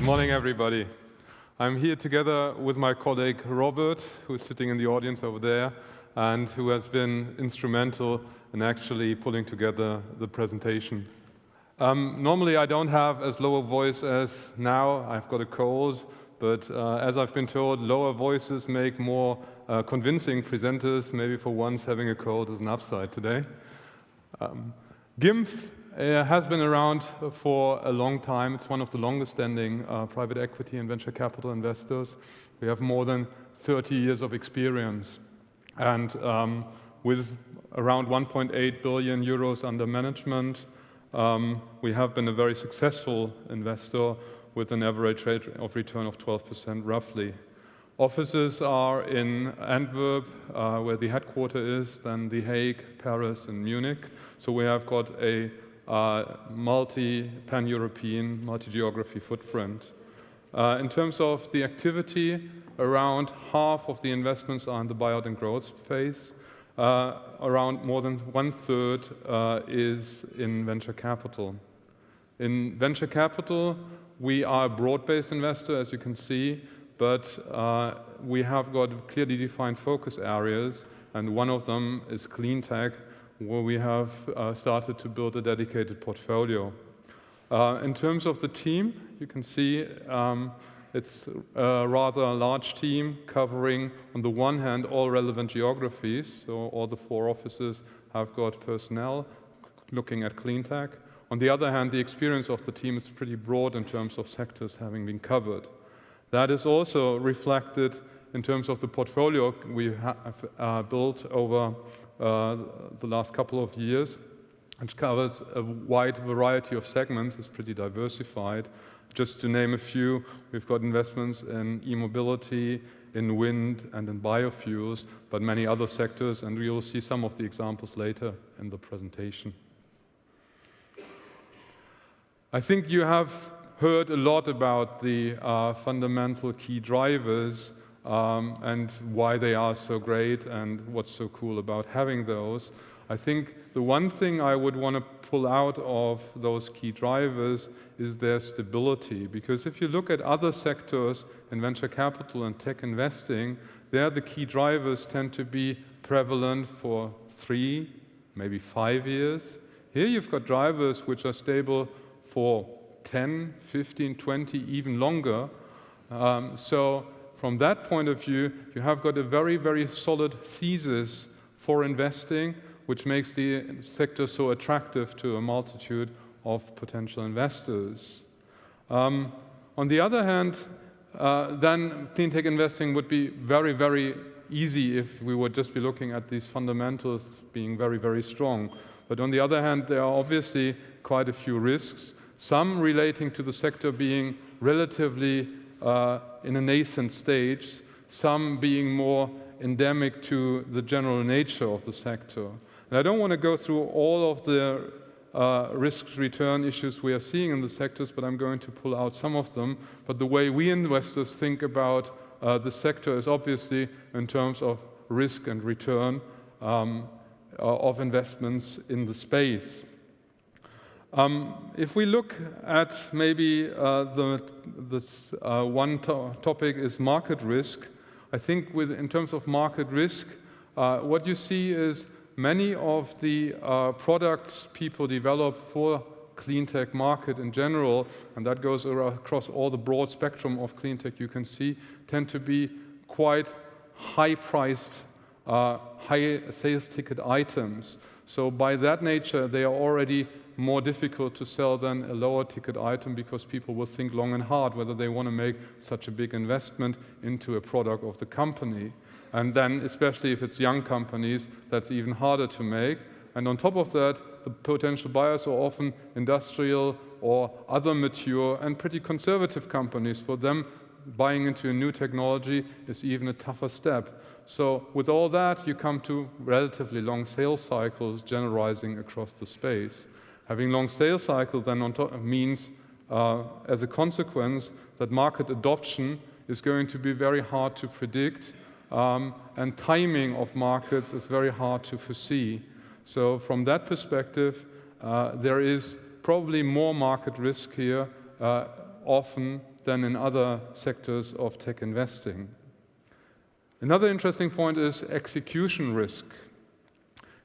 Good morning, everybody. I'm here together with my colleague Robert, who's sitting in the audience over there, and who has been instrumental in actually pulling together the presentation. Normally, I don't have as low a voice as now. I've got a cold, but as I've been told, lower voices make more convincing presenters. Maybe for once, having a cold is an upside today. Gimv has been around for a long time. It's one of the longest-standing private equity and venture capital investors. We have more than 30 years of experience, and with around 1.8 billion euros under management, we have been a very successful investor with an average rate of return of 12% roughly. Offices are in Antwerp, where the headquarters is, then The Hague, Paris, and Munich. So we have got a pan-European, multi-geography footprint. In terms of the activity, around half of the investments are in the buyout and growth phase. Around more than 1/3 is in venture capital. In venture capital, we are a broad-based investor, as you can see, but we have got clearly defined focus areas, and one of them is Cleantech, where we have started to build a dedicated portfolio. In terms of the team, you can see it's a rather large team covering, on the one hand, all relevant geographies, so all the 4 offices have got personnel looking at Cleantech. On the other hand, the experience of the team is pretty broad in terms of sectors having been covered. That is also reflected in terms of the portfolio we have built over the last couple of years, which covers a wide variety of segments. It's pretty diversified. Just to name a few, we've got investments in e-mobility, in wind, and in biofuels, but many other sectors, and we will see some of the examples later in the presentation. I think you have heard a lot about the fundamental key drivers and why they are so great and what's so cool about having those. I think the one thing I would want to pull out of those key drivers is their stability, because if you look at other sectors in venture capital and tech investing, there the key drivers tend to be prevalent for 3, maybe 5 years. Here you've got drivers which are stable for 10, 15, 20, even longer. So from that point of view, you have got a very, very solid thesis for investing, which makes the sector so attractive to a multitude of potential investors. On the other hand, then cleantech investing would be very, very easy if we would just be looking at these fundamentals being very, very strong. But on the other hand, there are obviously quite a few risks, some relating to the sector being relatively in a nascent stage, some being more endemic to the general nature of the sector. And I don't want to go through all of the risk-return issues we are seeing in the sectors, but I'm going to pull out some of them. But the way we investors think about the sector is obviously in terms of risk and return of investments in the space. If we look at maybe one topic is market risk. I think in terms of market risk, what you see is many of the products people develop for cleantech market in general, and that goes across all the broad spectrum of cleantech you can see, tend to be quite high-priced, high sales ticket items. So by that nature, they are already more difficult to sell than a lower ticket item, because people will think long and hard whether they want to make such a big investment into a product of the company. And then, especially if it's young companies, that's even harder to make. And on top of that, the potential buyers are often industrial or other mature and pretty conservative companies. For them, buying into a new technology is even a tougher step. So with all that, you come to relatively long sales cycles generalizing across the space. Having long sales cycles then on top means, as a consequence, that market adoption is going to be very hard to predict, and timing of markets is very hard to foresee. So from that perspective, there is probably more market risk here often than in other sectors of tech investing. Another interesting point is execution risk.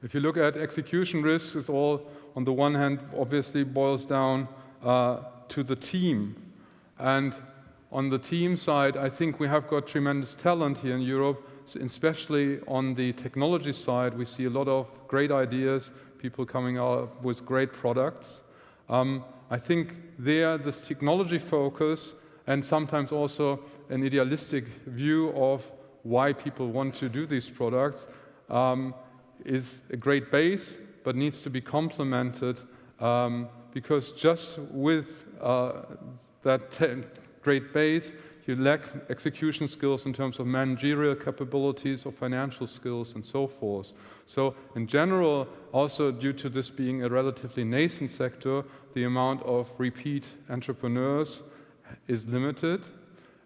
If you look at execution risk, it's all, on the one hand, obviously boils down to the team. And on the team side, I think we have got tremendous talent here in Europe, especially on the technology side. We see a lot of great ideas, people coming out with great products. I think there, this technology focus and sometimes also an idealistic view of why people want to do these products is a great base, but needs to be complemented because just with that great base, you lack execution skills in terms of managerial capabilities or financial skills and so forth. So in general, also due to this being a relatively nascent sector, the amount of repeat entrepreneurs is limited.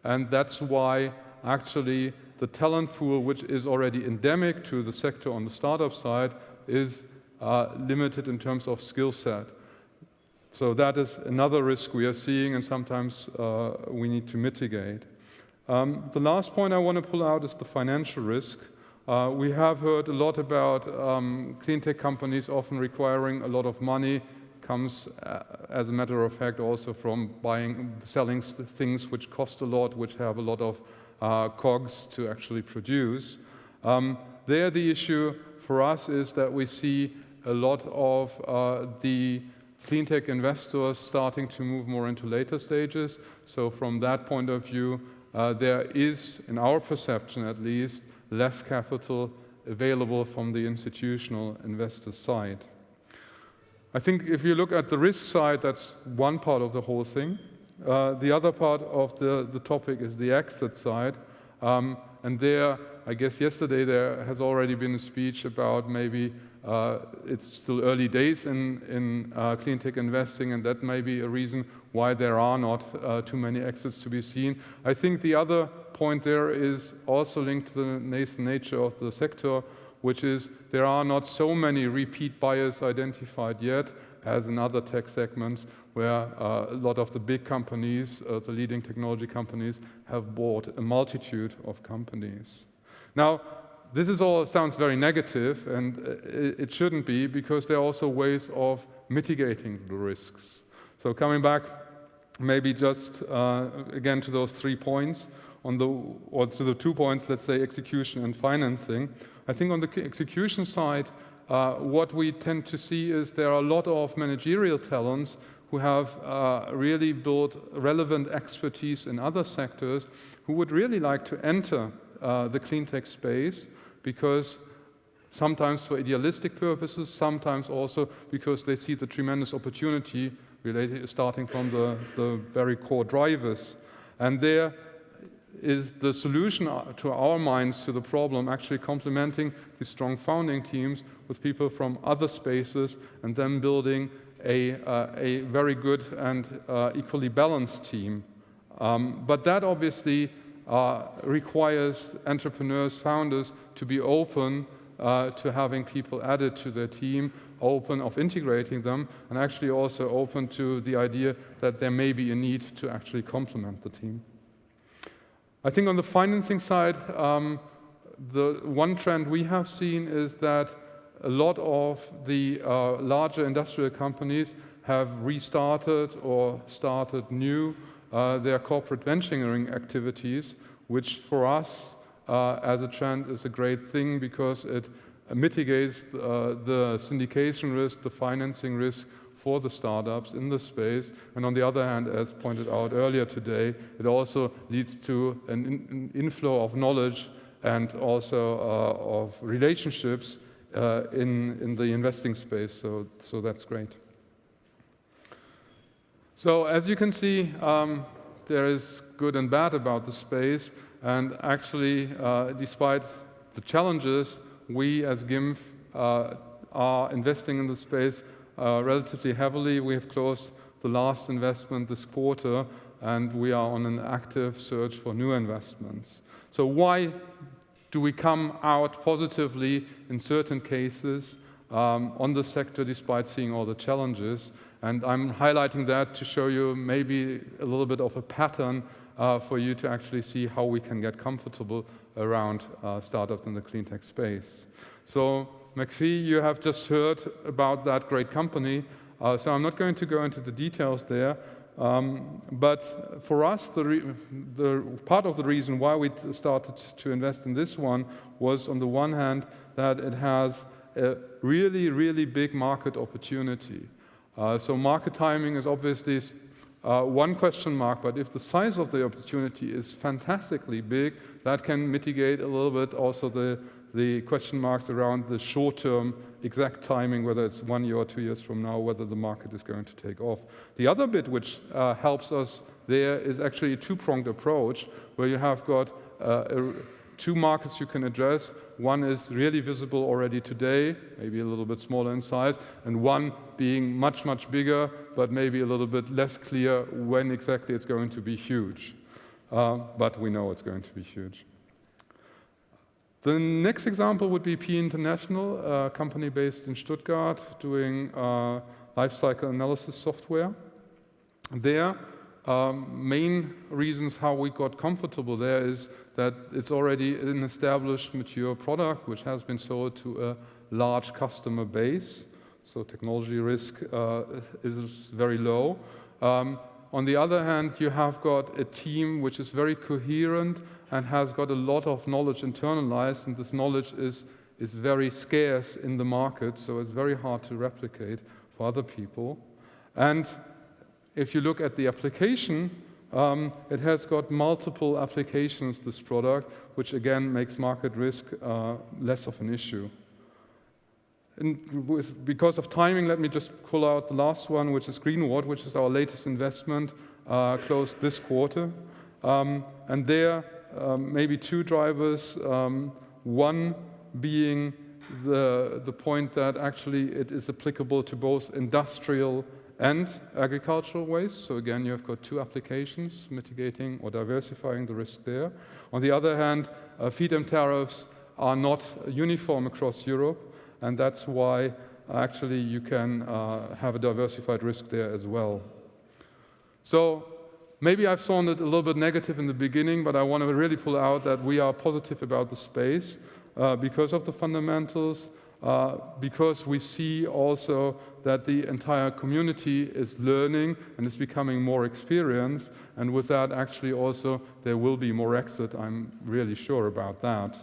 And that's why actually the talent pool, which is already endemic to the sector on the startup side, is limited in terms of skill set. So that is another risk we are seeing, and sometimes we need to mitigate. The last point I want to pull out is the financial risk. We have heard a lot about clean tech companies often requiring a lot of money. Comes, as a matter of fact, also from selling things which cost a lot, which have a lot of cogs to actually produce. There, the issue for us is that we see a lot of the clean tech investors starting to move more into later stages. So from that point of view, there is, in our perception at least, less capital available from the institutional investor side. I think if you look at the risk side, that's one part of the whole thing. The other part of the topic is the exit side. And there, I guess yesterday there has already been a speech about maybe it's still early days in clean tech investing, and that may be a reason why there are not too many exits to be seen. I think the other point there is also linked to the nascent nature of the sector, which is there are not so many repeat buyers identified yet as in other tech segments where a lot of the big companies, the leading technology companies, have bought a multitude of companies. Now, this is all sounds very negative, and it shouldn't be, because there are also ways of mitigating the risks. So coming back, maybe just again to those 3 points, or to the 2 points, let's say execution and financing. I think on the execution side, what we tend to see is there are a lot of managerial talents who have really built relevant expertise in other sectors, who would really like to enter the clean tech space, because sometimes for idealistic purposes, sometimes also because they see the tremendous opportunity related, starting from the very core drivers. And there is the solution to our minds to the problem actually complementing the strong founding teams with people from other spaces, and then building a very good and equally balanced team. But that obviously requires entrepreneurs, founders, to be open to having people added to their team, open of integrating them, and actually also open to the idea that there may be a need to actually complement the team. I think on the financing side, the one trend we have seen is that a lot of the larger industrial companies have restarted or started new their corporate venturing activities, which for us as a trend is a great thing, because it mitigates the syndication risk, the financing risk for the startups in the space. And on the other hand, as pointed out earlier today, it also leads to an inflow of knowledge and also of relationships in the investing space. So that's great. So as you can see, there is good and bad about the space, and actually, despite the challenges, we as Gimv are investing in the space relatively heavily. We have closed the last investment this quarter, and we are on an active search for new investments. So why do we come out positively in certain cases on the sector despite seeing all the challenges. And I'm highlighting that to show you maybe a little bit of a pattern for you to actually see how we can get comfortable around startups in the clean tech space. So McPhee, you have just heard about that great company, so I'm not going to go into the details there, but for us, the part of the reason why we started to invest in this one was, on the one hand, that it has a really, really big market opportunity. So market timing is obviously one question mark, but if the size of the opportunity is fantastically big, that can mitigate a little bit also the question marks around the short-term exact timing, whether it's 1 year or 2 years from now, whether the market is going to take off. The other bit which helps us there is actually a two-pronged approach, where you have got two markets you can address. One is really visible already today, maybe a little bit smaller in size, and one being much, much bigger, but maybe a little bit less clear when exactly it's going to be huge. But we know it's going to be huge. The next example would be P International, a company based in Stuttgart doing lifecycle analysis software. Their main reasons how we got comfortable there is that it's already an established, mature product which has been sold to a large customer base, so technology risk is very low. On the other hand, you have got a team which is very coherent and has got a lot of knowledge internalized, and this knowledge is very scarce in the market, so it's very hard to replicate for other people. And if you look at the application, it has got multiple applications, this product, which again makes market risk less of an issue. And because of timing, let me just pull out the last one, which is Greenward, which is our latest investment, closed this quarter. And there, maybe two drivers. One being the point that actually it is applicable to both industrial and agricultural waste. So again, you have got two applications, mitigating or diversifying the risk there. On the other hand, feed-in tariffs are not uniform across Europe, and that's why actually you can have a diversified risk there as well. So maybe I've sounded a little bit negative in the beginning, but I want to really pull out that we are positive about the space because of the fundamentals, because we see also that the entire community is learning and is becoming more experienced, and with that actually also there will be more exit, I'm really sure about that.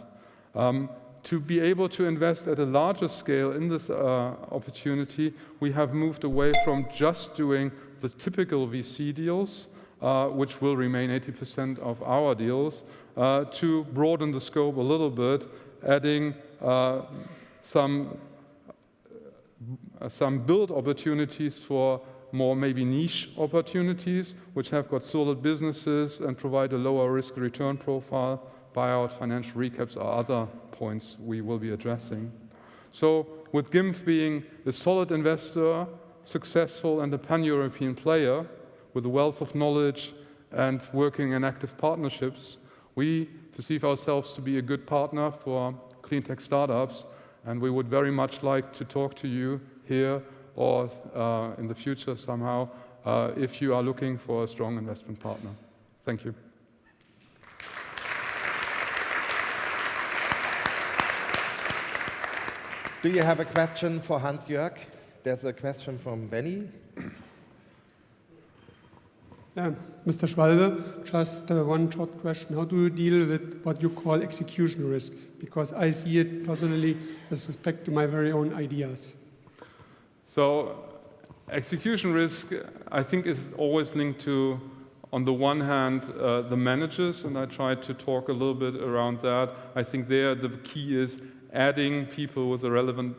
To be able to invest at a larger scale in this opportunity, we have moved away from just doing the typical VC deals, which will remain 80% of our deals, to broaden the scope a little bit, adding some build opportunities for more maybe niche opportunities, which have got solid businesses and provide a lower risk return profile. Buyout, financial recaps are other points we will be addressing. So with Gimv being a solid investor, successful and a pan-European player with a wealth of knowledge and working in active partnerships, we perceive ourselves to be a good partner for clean tech startups, and we would very much like to talk to you here or in the future somehow if you are looking for a strong investment partner. Thank you. Do you have a question for Hansjoerg? There's a question from Benny. Mr. Schwalbe, just one short question. How do you deal with what you call execution risk? Because I see it personally with respect to my very own ideas. So execution risk, I think, is always linked to, on the one hand, the managers, and I tried to talk a little bit around that. I think there the key is adding people with the relevant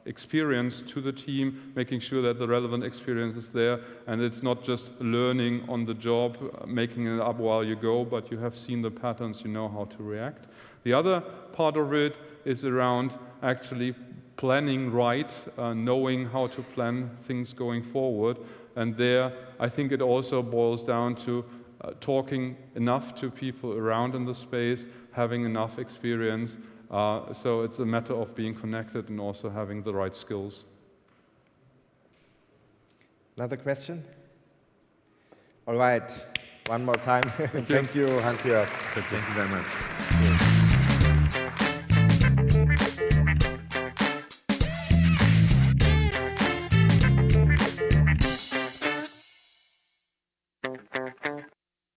experience to the team, making sure that the relevant experience is there, and it's not just learning on the job, making it up while you go, but you have seen the patterns, you know how to react. The other part of it is around actually planning right, knowing how to plan things going forward, and there I think it also boils down to talking enough to people around in the space, having enough experience, So it's a matter of being connected and also having the right skills. Another question? All right, one more time. Thank you, Hansjoerg. Thank you very much.